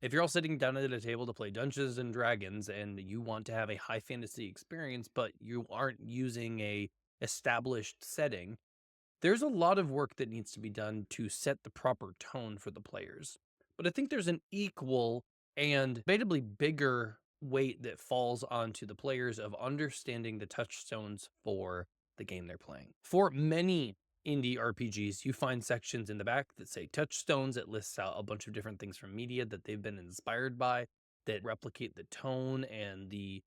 If you're all sitting down at a table to play Dungeons and Dragons and you want to have a high fantasy experience, but you aren't using a established setting, there's a lot of work that needs to be done to set the proper tone for the players. But I think there's an equal and debatably bigger weight that falls onto the players of understanding the touchstones for the game they're playing. For many indie RPGs, you find sections in the back that say touchstones. It lists out a bunch of different things from media that they've been inspired by that replicate the tone and the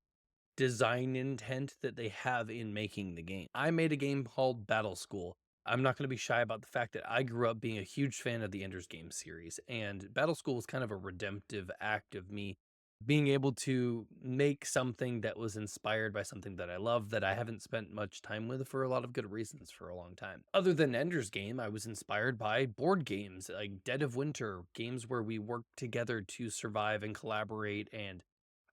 design intent that they have in making the game. I made a game called Battle School. I'm not going to be shy about the fact that I grew up being a huge fan of the Ender's Game series, and Battle School was kind of a redemptive act of me being able to make something that was inspired by something that I love that I haven't spent much time with for a lot of good reasons for a long time. Other than Ender's Game, I was inspired by board games like Dead of Winter, games where we work together to survive and collaborate and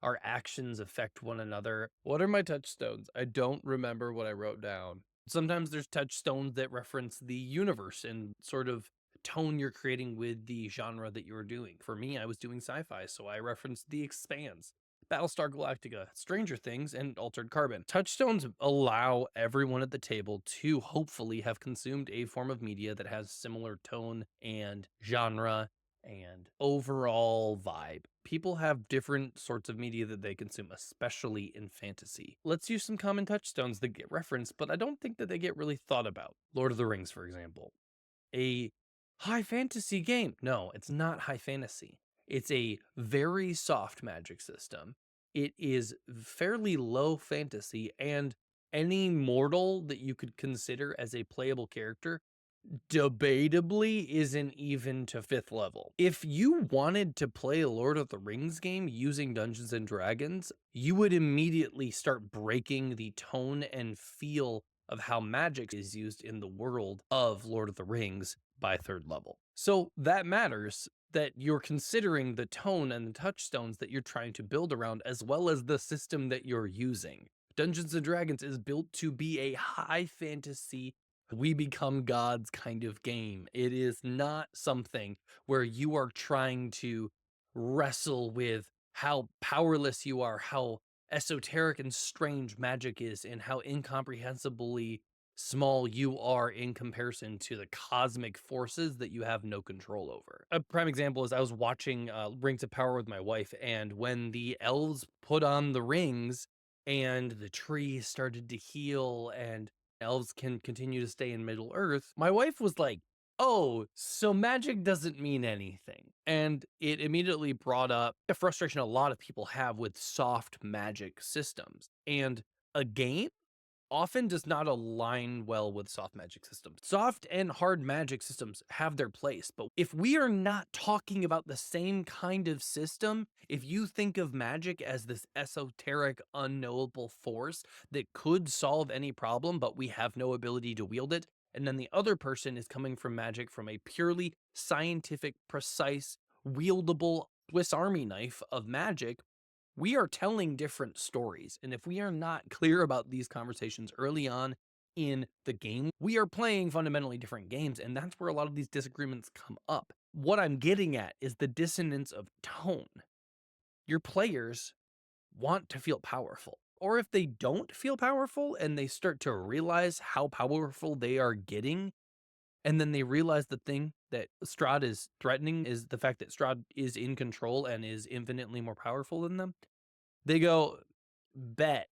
our actions affect one another. What are my touchstones? I don't remember what I wrote down. Sometimes there's touchstones that reference the universe and sort of tone you're creating with the genre that you're doing. For me, I was doing sci-fi, so I referenced The Expanse, Battlestar Galactica, Stranger Things, and Altered Carbon. Touchstones allow everyone at the table to hopefully have consumed a form of media that has similar tone and genre and overall vibe. People have different sorts of media that they consume, especially in fantasy. Let's use some common touchstones that get referenced, but I don't think that they get really thought about. Lord of the Rings, for example. A high fantasy game. No, it's not high fantasy. It's a very soft magic system. It is fairly low fantasy, and any mortal that you could consider as a playable character debatably isn't even to 5th level. If you wanted to play a Lord of the Rings game using Dungeons and Dragons, you would immediately start breaking the tone and feel of how magic is used in the world of Lord of the Rings by 3rd level. So that matters that you're considering the tone and the touchstones that you're trying to build around, as well as the system that you're using. Dungeons and Dragons is built to be a high fantasy we become gods kind of game. It is not something where you are trying to wrestle with how powerless you are, how esoteric and strange magic is, and how incomprehensibly small you are in comparison to the cosmic forces that you have no control over. A prime example is I was watching Rings of Power with my wife, and when the elves put on the rings and the trees started to heal and elves can continue to stay in Middle Earth, my wife was like, "Oh, so magic doesn't mean anything." And it immediately brought up a frustration a lot of people have with soft magic systems. And a game often does not align well with soft magic systems. Soft and hard magic systems have their place, but if we are not talking about the same kind of system, if you think of magic as this esoteric, unknowable force that could solve any problem, but we have no ability to wield it, and then the other person is coming from magic from a purely scientific, precise, wieldable Swiss Army knife of magic, we are telling different stories. And if we are not clear about these conversations early on in the game, we are playing fundamentally different games. And that's where a lot of these disagreements come up. What I'm getting at is the dissonance of tone. Your players want to feel powerful. Or if they don't feel powerful and they start to realize how powerful they are getting, and then they realize the thing that Strahd is threatening is the fact that Strahd is in control and is infinitely more powerful than them, they go, "Bet,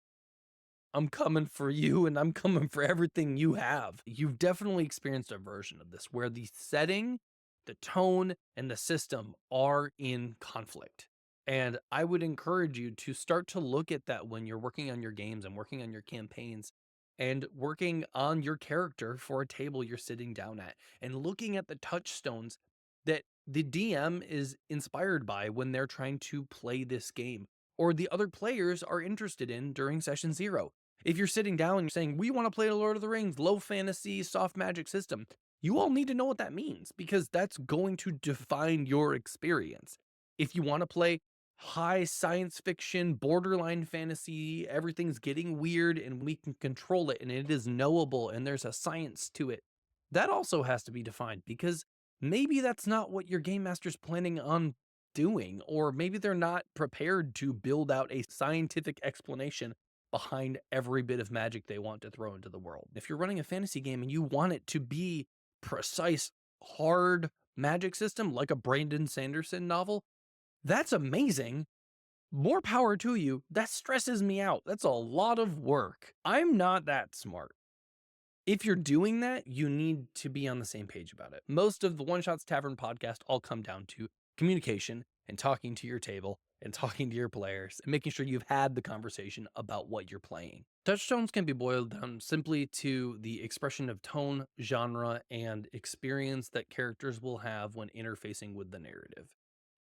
I'm coming for you and I'm coming for everything you have." You've definitely experienced a version of this where the setting, the tone, and the system are in conflict. And I would encourage you to start to look at that when you're working on your games and working on your campaigns and working on your character for a table you're sitting down at and looking at the touchstones that the DM is inspired by when they're trying to play this game or the other players are interested in during session 0. If you're sitting down and you're saying, "We want to play the Lord of the Rings low fantasy soft magic system," you all need to know what that means because that's going to define your experience. If you want to play high science fiction, borderline fantasy, everything's getting weird and we can control it and it is knowable and there's a science to it, that also has to be defined because maybe that's not what your game master's planning on doing, or maybe they're not prepared to build out a scientific explanation behind every bit of magic they want to throw into the world. If you're running a fantasy game and you want it to be precise, hard magic system like a Brandon Sanderson novel, that's amazing. More power to you. That stresses me out. That's a lot of work. I'm not that smart. If you're doing that, you need to be on the same page about it. Most of the One Shots Tavern podcast all come down to communication and talking to your table and talking to your players and making sure you've had the conversation about what you're playing. Touchstones can be boiled down simply to the expression of tone, genre, and experience that characters will have when interfacing with the narrative.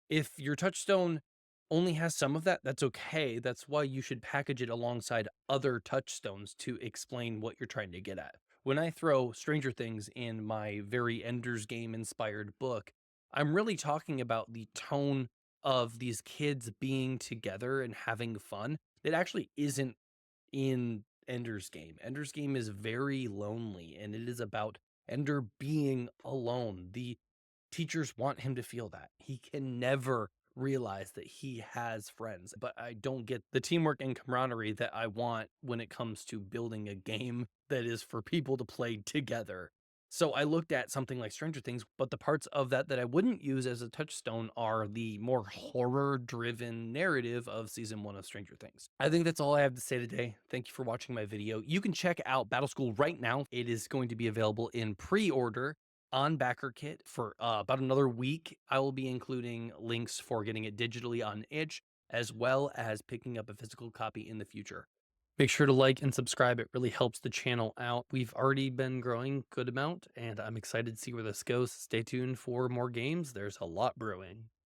If your touchstone only has some of that, that's okay. That's why you should package it alongside other touchstones to explain what you're trying to get at. When I throw Stranger Things in my very Ender's Game inspired book, I'm really talking about the tone of these kids being together and having fun. It actually isn't in Ender's Game. Ender's Game is very lonely and it is about Ender being alone. The teachers want him to feel that. He can never realize that he has friends, but I don't get the teamwork and camaraderie that I want when it comes to building a game that is for people to play together. So I looked at something like Stranger Things, but the parts of that that I wouldn't use as a touchstone are the more horror driven narrative of season 1 of Stranger Things. I think that's all I have to say today. Thank you for watching my video. You can check out Battle School right now. It is going to be available in pre-order on BackerKit for about another week. I will be including links for getting it digitally on itch, as well as picking up a physical copy in the future. Make sure to like and subscribe. It really helps the channel out. We've already been growing a good amount, and I'm excited to see where this goes. Stay tuned for more games. There's a lot brewing.